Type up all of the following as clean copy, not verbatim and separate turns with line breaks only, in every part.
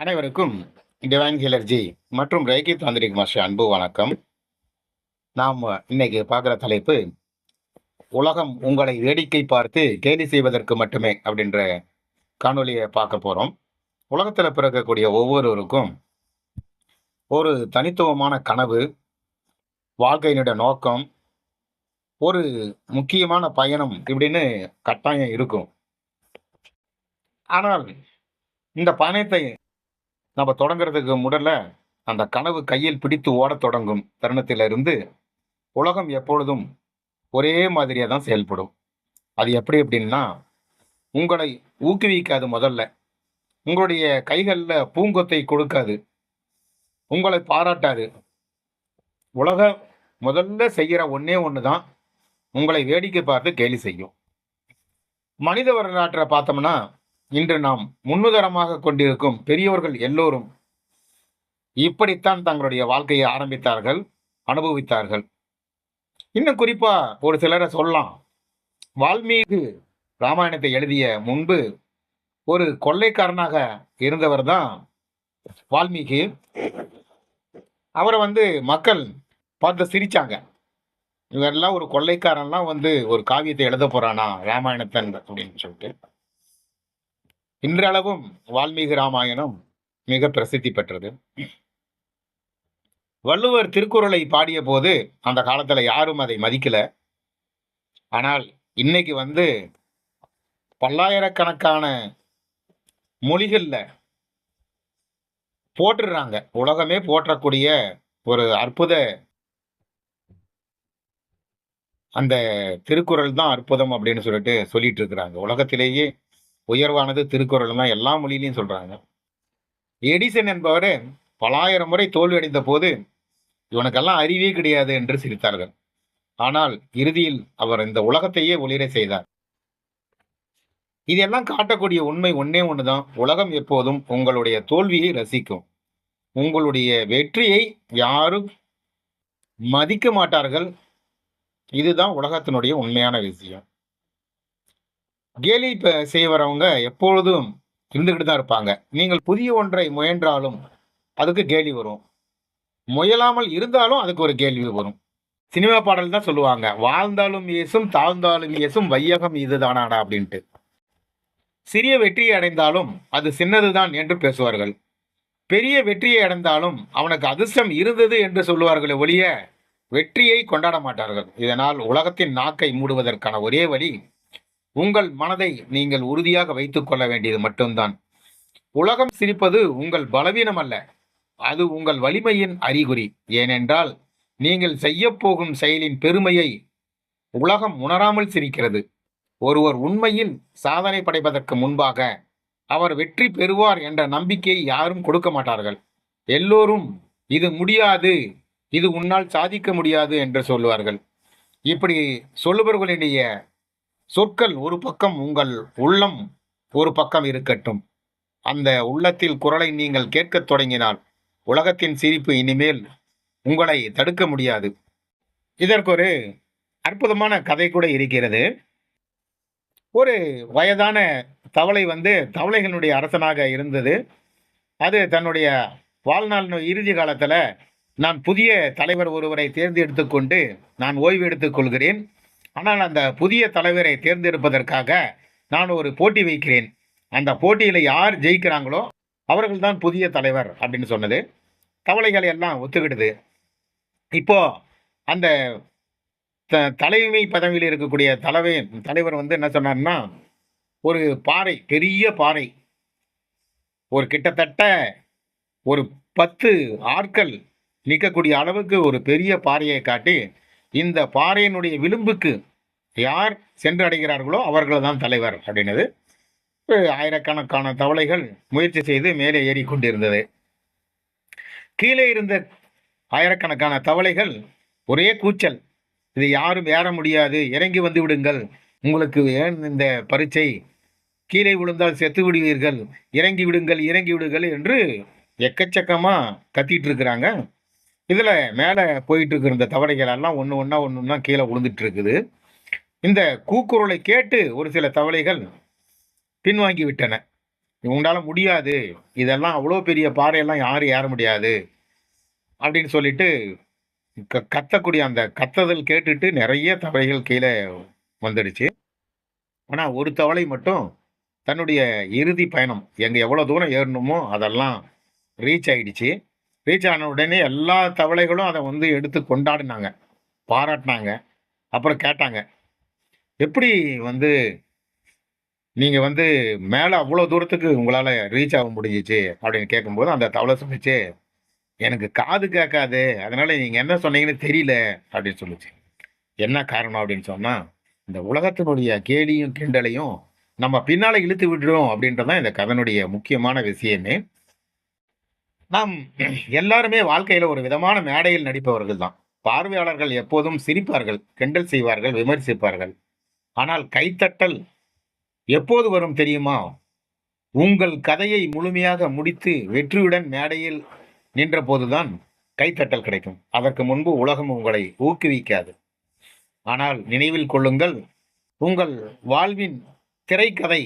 அனைவருக்கும் டிவைன் ஹீலர்ஜி மற்றும் Reiki tantric master அன்பு வணக்கம். நாம் இன்னைக்கு பார்க்குற தலைப்பு, உலகம் உங்களை வேடிக்கை பார்த்து கேலி செய்வதற்கு மட்டுமே அப்படின்ற காணொலியை பார்க்க போகிறோம். உலகத்தில் பிறக்கக்கூடிய ஒவ்வொருவருக்கும் ஒரு தனித்துவமான கனவு, வாழ்க்கையினுடைய நோக்கம், ஒரு முக்கியமான பயணம் இப்படின்னு கட்டாயம் இருக்கும். ஆனால் இந்த பயணத்தை நம்ம தொடங்குறதுக்கு முதல்ல அந்த கனவு கையில் பிடித்து ஓடத் தொடங்கும் தருணத்திலிருந்து உலகம் எப்பொழுதும் ஒரே மாதிரியாக தான் செயல்படும். அது எப்படி அப்படின்னா, உங்களை ஊக்குவிக்காது. முதல்ல உங்களுடைய கைகளில் பூங்கொத்தை கொடுக்காது, உங்களை பாராட்டாது. உலகம் முதல்ல செய்கிற ஒன்றே ஒன்று தான், உங்களை வேடிக்கை பார்த்து கேலி செய்யும். மனித வரலாற்றை பார்த்தோம்னா, இன்று நாம் முன்னுதாரணமாக கொண்டிருக்கும் பெரியோர்கள் எல்லோரும் இப்படித்தான் தங்களுடைய வாழ்க்கையை ஆரம்பித்தார்கள், அனுபவித்தார்கள். இன்னும் குறிப்பா ஒரு சிலரை சொல்லலாம். வால்மீகி ராமாயணத்தை எழுதிய முன்பு ஒரு கொள்ளைக்காரனாக இருந்தவர் தான் வால்மீகி. அவரை மக்கள் பார்த்து சிரிச்சாங்க. இவரெல்லாம் ஒரு கொள்ளைக்காரன்லாம் ஒரு காவியத்தை எழுத போறானா ராமாயணத்தன் அப்படின்னு சொல்லிட்டு. இன்றளவும் வால்மீகி ராமாயணம் மிக பிரசித்தி பெற்றது. வள்ளுவர் திருக்குறளை பாடிய போது அந்த காலத்துல யாரும் அதை மதிக்கல. ஆனால் இன்னைக்கு பல்லாயிரக்கணக்கான மொழிகள்ல போட்டுடுறாங்க. உலகமே போற்றக்கூடிய ஒரு அற்புத அந்த திருக்குறள் தான் அற்புதம் அப்படின்னு சொல்லிட்டு இருக்கிறாங்க. உலகத்திலேயே உயர்வானது திருக்குறள் தான் எல்லா மொழியிலையும் சொல்றாங்க. எடிசன் என்பவர் பலாயிரம் முறை தோல்வி அடைந்த போது இவனுக்கெல்லாம் அறிவே கிடையாது என்று சிரித்தார்கள். ஆனால் இறுதியில் அவர் இந்த உலகத்தையே ஒளிர செய்தார். இதெல்லாம் காட்டக்கூடிய உண்மை ஒன்னே ஒண்ணுதான், உலகம் எப்போதும் உங்களுடைய தோல்வியை ரசிக்கும். உங்களுடைய வெற்றியை யாரும் மதிக்க மாட்டார்கள். இதுதான் உலகத்தினுடைய உண்மையான விஷயம். கேலி செய்வரவங்க எப்பொழுதும் இருந்துகிட்டு தான் இருப்பாங்க. நீங்கள் புதிய ஒன்றை முயன்றாலும் அதுக்கு கேலி வரும், முயலாமல் இருந்தாலும் அதுக்கு ஒரு கேள்வி வரும். சினிமா பாடல் தான் சொல்லுவாங்க, வாழ்ந்தாலும் ஏசும் தாழ்ந்தாலும் ஏசும் வையகம் இதுதானாடா அப்படின்ட்டு. சிறிய வெற்றியை அடைந்தாலும் அது சின்னதுதான் என்று பேசுவார்கள். பெரிய வெற்றியை அடைந்தாலும் அவனுக்கு அதிர்ஷ்டம் இருந்தது என்று சொல்லுவார்களே ஒழிய வெற்றியை கொண்டாட மாட்டார்கள். இதனால் உலகத்தின் நாக்கை மூடுவதற்கான ஒரே வழி, உங்கள் மனதை நீங்கள் உறுதியாக வைத்துக் கொள்ள வேண்டியது மட்டும்தான். உலகம் சிரிப்பது உங்கள் பலவீனம் அல்ல, அது உங்கள் வலிமையின் அறிகுறி. ஏனென்றால் நீங்கள் செய்ய போகும் செயலின் பெருமையை உலகம் உணராமல் சிரிக்கிறது. ஒருவர் உண்மையில் சாதனை படைப்பதற்கு முன்பாக அவர் வெற்றி பெறுவார் என்ற நம்பிக்கையை யாரும் கொடுக்க மாட்டார்கள். எல்லோரும் இது முடியாது, இது உன்னால் சாதிக்க முடியாது என்று சொல்லுவார்கள். இப்படி சொல்லுபவர்களுடைய சொற்கள் ஒரு பக்கம், உங்கள் உள்ளம் ஒரு பக்கம் இருக்கட்டும். அந்த உள்ளத்தில் குரலை நீங்கள் கேட்கத் தொடங்கினால் உலகத்தின் சிரிப்பு இனிமேல் உங்களை தடுக்க முடியாது. இதற்கு ஒரு அற்புதமான கதை கூட இருக்கிறது. ஒரு வயதான தவளை தவளைகளுடைய அரசனாக இருந்தது. அது தன்னுடைய வாழ்நாள் இறுதி காலத்தில், நான் புதிய தலைவர் ஒருவரை தேர்ந்தெடுத்து கொண்டு நான் ஓய்வு எடுத்துக் கொள்கிறேன். ஆனால் அந்த புதிய தலைவரை தேர்ந்தெடுப்பதற்காக நான் ஒரு போட்டி வைக்கிறேன். அந்த போட்டியில் யார் ஜெயிக்கிறாங்களோ அவர்கள் தான் புதிய தலைவர் அப்படின்னு சொன்னது. தவளைகள் எல்லாம் ஒத்துக்கிடுது. இப்போ அந்த தலைமை பதவியில் இருக்கக்கூடிய தலைவர் என்ன சொன்னார்னா, ஒரு பாறை, பெரிய பாறை, ஒரு கிட்டத்தட்ட ஒரு 10 ஆட்கள் நிற்கக்கூடிய அளவுக்கு ஒரு பெரிய பாறையை காட்டி, இந்த பாறையினுடைய விளிம்புக்கு யார் சென்றடைகிறார்களோ அவர்கள் தான் தலைவர் அப்படின்னது. ஆயிரக்கணக்கான தவளைகள் முயற்சி செய்து மேலே ஏறிக்கொண்டிருந்தது. கீழே இருந்த ஆயிரக்கணக்கான தவளைகள் ஒரே கூச்சல், இது யாரும் ஏற முடியாது, இறங்கி வந்து விடுங்கள், உங்களுக்கு ஏன் இந்த பரீட்சை, கீழே விழுந்தால் செத்து விடுவீர்கள், இறங்கி விடுங்கள், இறங்கி விடுங்கள் என்று எக்கச்சக்கமாக கத்திட்டு இருக்கிறாங்க. இதில் மேலே போயிட்டு இருக்கிற இந்த தவளைகள் எல்லாம் ஒன்று ஒன்றா கீழே விழுந்துட்டு இருக்குது. இந்த கூக்குரலை கேட்டு ஒரு சில தவளைகள் பின்வாங்கி விட்டன. உங்களால முடியாது. இதெல்லாம் அவ்வளோ பெரிய பாறையெல்லாம் யாரும் ஏற முடியாது. அப்படின்னு சொல்லிட்டு கத்தக்கூடிய அந்த கத்துதல் கேட்டுட்டு நெறைய தவளைகள் கீழ வந்துடுச்சு. ஆனா ஒரு தவளை மட்டும் தன்னுடைய இறுதி பயணம் எவ்வளோ தூரம் ஏறணுமோ அதெல்லாம் ரீச் ஆயிடுச்சு. ரீச் ஆன உடனே எல்லா தவளைகளும் அத வந்து எடுத்து கொண்டாடுனாங்க, பாராட்டுனாங்க. அப்புறம் கேட்டாங்க, "எப்படி வந்து நீங்க வந்து மேல அவ்வளோ தூரத்துக்கு உங்களால ரீச் ஆக முடிஞ்சுச்சு?" அப்படின்னு கேட்கும்போது அந்த தவளை சொல்லுச்சு, "எனக்கு காது கேட்காது. அதனால நீங்க என்ன சொன்னீங்கன்னு தெரியல" அப்படின்னு சொல்லுச்சு. என்ன காரணம் அப்படின்னு சொன்னா, இந்த உலகத்தினுடைய கேலியும், கிண்டலையும் நம்ம பின்னால இழுத்து விடுறோம் அப்படின்றது தான் இந்த கதையினுடைய முக்கியமான விஷயமே. நாம் எல்லாருமே வாழ்க்கையில ஒரு விதமான மேடையில் நடிப்பவர்கள் தான். பார்வையாளர்கள் எப்போதும் சிரிப்பார்கள், கிண்டல் செய்வார்கள், விமர்சிப்பார்கள். ஆனால் கைத்தட்டல் எப்போது வரும் தெரியுமா? உங்கள் கதையை முழுமையாக முடித்து வெற்றியுடன் மேடையில் நின்றபோதுதான் கைத்தட்டல் கிடைக்கும். அதற்கு முன்பு உலகம் உங்களை ஊக்குவிக்காது. ஆனால் நினைவில் கொள்ளுங்கள், உங்கள் வாழ்வின் திரைக்கதை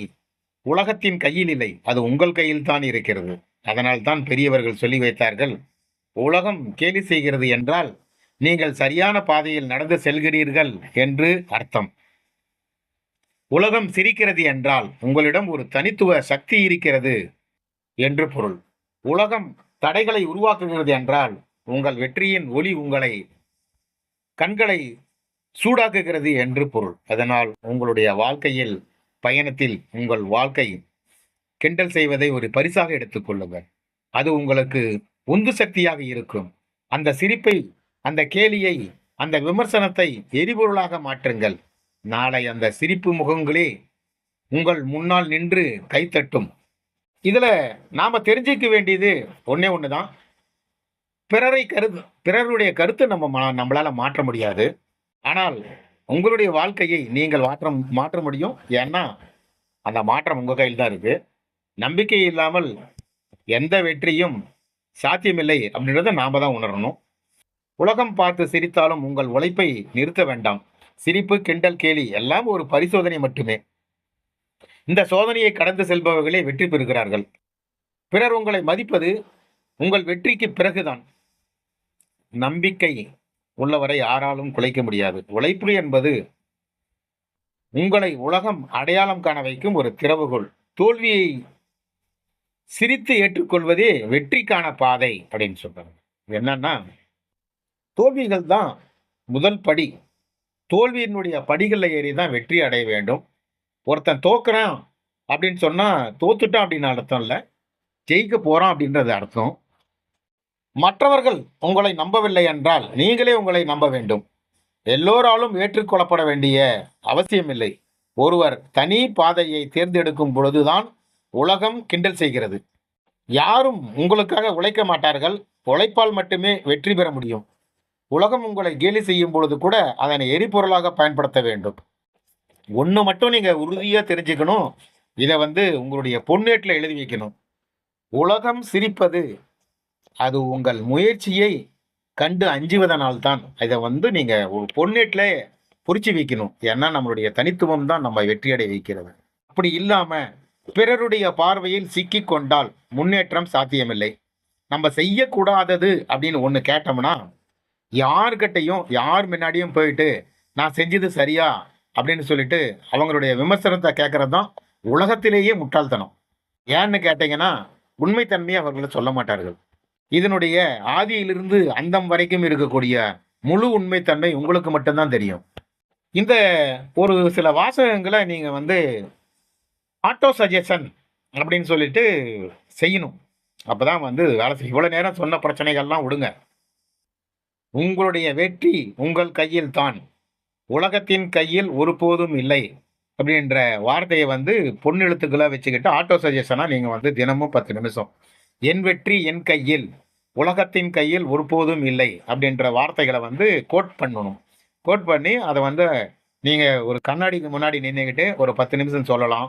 உலகத்தின் கையில் இல்லை. அது உங்கள் கையில் தான் இருக்கிறது. அதனால் தான் பெரியவர்கள் சொல்லி வைத்தார்கள், உலகம் கேலி செய்கிறது என்றால் நீங்கள் சரியான பாதையில் நடந்து செல்கிறீர்கள் என்று அர்த்தம். உலகம் சிரிக்கிறது என்றால் உங்களிடம் ஒரு தனித்துவ சக்தி இருக்கிறது என்று பொருள். உலகம் தடைகளை உருவாக்குகிறது என்றால் உங்கள் வெற்றியின் ஒளி உங்களை கண்களை சூடாக்குகிறது என்று பொருள். அதனால் உங்களுடைய வாழ்க்கையில் பயணத்தில் உங்கள் வாழ்க்கை கிண்டல் செய்வதை ஒரு பரிசாக எடுத்துக் கொள்ளுங்கள். அது உங்களுக்கு உந்து சக்தியாக இருக்கும். அந்த சிரிப்பை, அந்த கேலியை, அந்த விமர்சனத்தை எரிபொருளாக மாற்றுங்கள். நாளை அந்த சிரிப்பு முகங்களே உங்கள் முன்னால் நின்று கைத்தட்டும். இதுல நாம தெரிஞ்சுக்க வேண்டியது ஒண்ணே ஒண்ணுதான். பிறருடைய கருத்தை நம்மளால மாற்ற முடியாது. ஆனால் உங்களுடைய வாழ்க்கையை நீங்கள் மாற்ற முடியும். ஏன்னா அந்த மாற்றம் உங்க கையில் தான் இருக்கு. நம்பிக்கை இல்லாமல் எந்த வெற்றியும் சாத்தியமில்லை அப்படின்றத நாம தான் உணரணும். உலகம் பார்த்து சிரித்தாலும் உங்கள் உழைப்பை நிறுத்த வேண்டாம். சிரிப்பு, கிண்டல், கேலி எல்லாம் ஒரு பரிசோதனை மட்டுமே. இந்த சோதனையை கடந்து செல்பவர்களே வெற்றி பெறுகிறார்கள். பிறர் உங்களை மதிப்பது உங்கள் வெற்றிக்கு பிறகுதான். நம்பிக்கை உள்ளவரை யாராலும் குலைக்க முடியாது. உழைப்பு என்பது உங்களை உலகம் அடையாளம் காண வைக்கும் ஒரு திறவுகோல். தோல்வியை சிரித்து ஏற்றுக்கொள்வதே வெற்றிக்கான பாதை அப்படின்னு சொல்றாங்க. என்னன்னா, தோல்விகள் தான் முதல் படி. தோல்வியினுடைய படிகளில் ஏறி தான் வெற்றி அடைய வேண்டும். ஒருத்தன் தோக்குறான் அப்படின்னு சொன்னா தோத்துட்டான் அப்படின்னு அர்த்தம் இல்லை, ஜெயிக்க போறான் அப்படின்றது அர்த்தம். மற்றவர்கள் உங்களை நம்பவில்லை என்றால் நீங்களே உங்களை நம்ப வேண்டும். எல்லோராலும் ஏற்றுக்கொள்ளப்பட வேண்டிய அவசியமில்லை. ஒருவர் தனி பாதையை தேர்ந்தெடுக்கும் பொழுதுதான் உலகம் கிண்டல் செய்கிறது. யாரும் உங்களுக்காக உழைக்க மாட்டார்கள். உழைப்பால் மட்டுமே வெற்றி பெற முடியும். உலகம் உங்களை கேலி செய்யும் பொழுது கூட அதனை எரிபொருளாக பயன்படுத்த வேண்டும். ஒன்று மட்டும் நீங்க உறுதியா தெரிஞ்சுக்கணும். இதை வந்து உங்களுடைய பொன்னேட்டில் எழுதி வைக்கணும். உலகம் சிரிப்பது அது உங்கள் முயற்சியை கண்டு அஞ்சுவதனால் தான். இதை வந்து நீங்க ஒரு பொன்னேட்டில் பொறிச்சு வைக்கணும். ஏன்னா நம்மளுடைய தனித்துவம் தான் நம்ம வெற்றியடை வைக்கிறது. அப்படி இல்லாம பிறருடைய பார்வையில் சிக்கிக் கொண்டால் முன்னேற்றம் சாத்தியமில்லை. நம்ம செய்யக்கூடாதது அப்படின்னு ஒன்று கேட்டோம்னா யார்கிட்டையும் யார் முன்னாடியும் போயிட்டு நான் செஞ்சது சரியா அப்படின்னு சொல்லிட்டு அவங்களுடைய விமர்சனத்தை கேட்கறது தான் உலகத்திலேயே முட்டாள்தனம். ஏன்னு கேட்டீங்கன்னா உண்மைத்தன்மையை அவர்கள் சொல்ல மாட்டார்கள். இதனுடைய ஆதியிலிருந்து அந்தம் வரைக்கும் இருக்கக்கூடிய முழு உண்மைத்தன்மை உங்களுக்கு மட்டும்தான் தெரியும். இந்த ஒரு சில வாசகங்களை நீங்க வந்து ஆட்டோ சஜஷன் அப்படின்னு சொல்லிட்டு செய்யணும். அப்பதான் வந்து வேலை செய்யும். இவ்வளவு நேரம் சொன்ன பிரச்சனைகள்லாம் விடுங்க. உங்களுடைய வெற்றி உங்கள் கையில் தான், உலகத்தின் கையில் ஒருபோதும் இல்லை அப்படின்ற வார்த்தையை வந்து பொன்னெழுத்துக்களை வச்சுக்கிட்டு ஆட்டோ சஜஷனா நீங்க வந்து தினமும் 10 நிமிஷம் என் வெற்றி என் கையில், உலகத்தின் கையில் ஒருபோதும் இல்லை அப்படின்ற வார்த்தைகளை வந்து கோட் பண்ணணும். கோட் பண்ணி அதை வந்து நீங்க ஒரு கண்ணாடிக்கு முன்னாடி நின்றுக்கிட்டு ஒரு 10 நிமிஷம் சொல்லலாம்.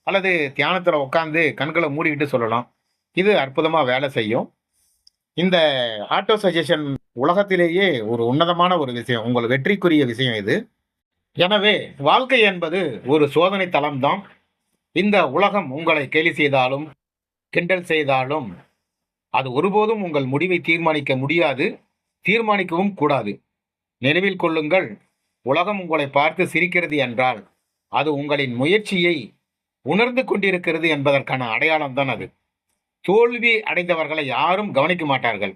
அல்லது தியானத்தில் உட்காந்து கண்களை மூடிக்கிட்டு சொல்லலாம். இது அற்புதமாக வேலை செய்யும். இந்த ஆட்டோ சஜஷன் உலகத்திலேயே ஒரு உன்னதமான ஒரு விஷயம், உங்கள் வெற்றிக்குரிய விஷயம் இது. எனவே வாழ்க்கை என்பது ஒரு சோதனை தளம்தான். இந்த உலகம் உங்களை கேலி செய்தாலும் கிண்டல் செய்தாலும் அது ஒருபோதும் உங்கள் முடிவை தீர்மானிக்க முடியாது, தீர்மானிக்கவும் கூடாது. நினைவில் கொள்ளுங்கள், உலகம் உங்களை பார்த்து சிரிக்கிறது என்றால் அது உங்களின் முயற்சியை உணர்ந்து கொண்டிருக்கிறது என்பதற்கான அடையாளம் தான் அது. தோல்வி அடைந்தவர்களை யாரும் கவனிக்க மாட்டார்கள்.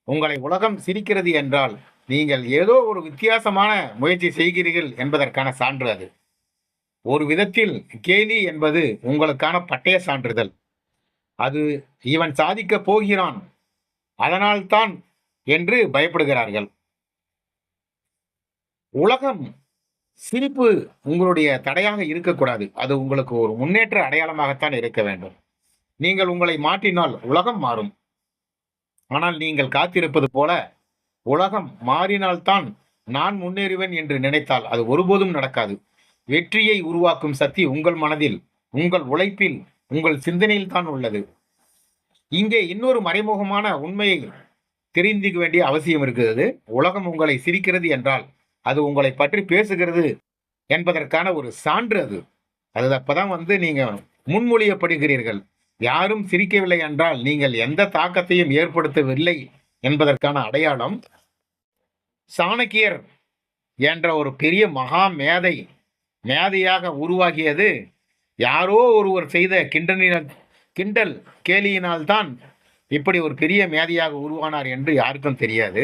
உங்களை உலகம் சிரிக்கிறது என்றால் நீங்கள் ஏதோ ஒரு வித்தியாசமான முயற்சி செய்கிறீர்கள் என்பதற்கான சான்று அது. ஒரு விதத்தில் கேலி என்பது உங்களுக்கான பட்டய சான்றிதழ். அது இவன் சாதிக்கப் போகிறான், அதனால்தான் என்று பயப்படுகிறார்கள். உலகம் சிரிப்பு உங்களுடைய தடையாக இருக்கக்கூடாது. அது உங்களுக்கு ஒரு முன்னேற்ற அடையாளமாகத்தான் இருக்க வேண்டும். நீங்கள் உங்களை மாற்றினால் உலகம் மாறும். ஆனால் நீங்கள் காத்திருப்பது போல உலகம் மாறினால்தான் நான் முன்னேறுவேன் என்று நினைத்தால் அது ஒருபோதும் நடக்காது. வெற்றியை உருவாக்கும் சக்தி உங்கள் மனதில், உங்கள் உழைப்பில், உங்கள் சிந்தனையில் தான் உள்ளது. இங்கே இன்னொரு மறைமுகமான உண்மையை தெரிந்து வேண்டிய அவசியம் இருக்கிறது. உலகம் உங்களை சிரிக்கிறது என்றால் அது உங்களை பற்றி பேசுகிறது என்பதற்கான ஒரு சான்று அது. அது அப்பதான் நீங்க முன்மொழியப்படுகிறீர்கள். யாரும் சிரிக்கவில்லை என்றால் நீங்கள் எந்த தாக்கத்தையும் ஏற்படுத்தவில்லை என்பதற்கான அடையாளம். சாணக்கியர் என்ற ஒரு பெரிய மகா மேதையாக உருவாகியது யாரோ ஒருவர் செய்த கிண்டல் கேலியினால்தான் இப்படி ஒரு பெரிய மேதையாக உருவானார் என்று யாருக்கும் தெரியாது.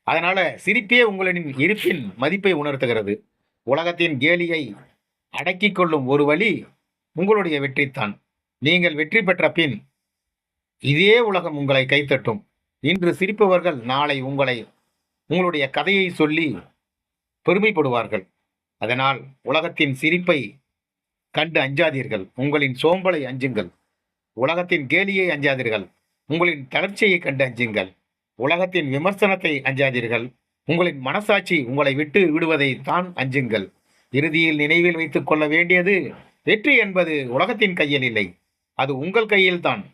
அதனால சிரிப்பே உங்களின் இருப்பின் மதிப்பை உணர்த்துகிறது. உலகத்தின் கேலியை அடக்கிக் கொள்ளும் ஒரு வழி உங்களுடைய வெற்றித்தான். நீங்கள் வெற்றி பெற்ற பின் இதே உலகம் உங்களை கைத்தட்டும். இன்று சிரிப்பவர்கள் நாளை உங்களுடைய கதையை சொல்லி பெருமைப்படுவார்கள். அதனால் உலகத்தின் சிரிப்பை கண்டு அஞ்சாதீர்கள், உங்களின் சோம்பலை அஞ்சுங்கள். உலகத்தின் கேலியை அஞ்சாதீர்கள், உங்களின் தளர்ச்சியை கண்டு அஞ்சுங்கள். உலகத்தின் விமர்சனத்தை அஞ்சாதீர்கள், உங்களின் மனசாட்சி உங்களை விட்டு விடுவதை தான் அஞ்சுங்கள். இறுதியில் நினைவில் வைத்துக் கொள்ள வேண்டியது, வெற்றி என்பது உலகத்தின் கையில் இல்லை, அது உங்கள் கையில்தான்.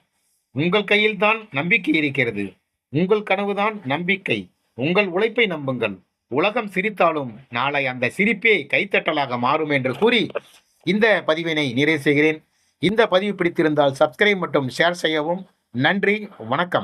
உங்கள் கையில்தான் நம்பிக்கை இருக்கிறது. உங்கள் கனவுதான் நம்பிக்கை. உங்கள் உழைப்பை நம்புங்கள். உலகம் சிரித்தாலும் நாளை அந்த சிரிப்பே கைத்தட்டலாக மாறும் என்று கூறி இந்த பதிவினை நிறைவு செய்கிறேன். இந்த பதிவு பிடித்திருந்தால் சப்ஸ்கிரைப் மற்றும் ஷேர் செய்யவும். நன்றி, வணக்கம்.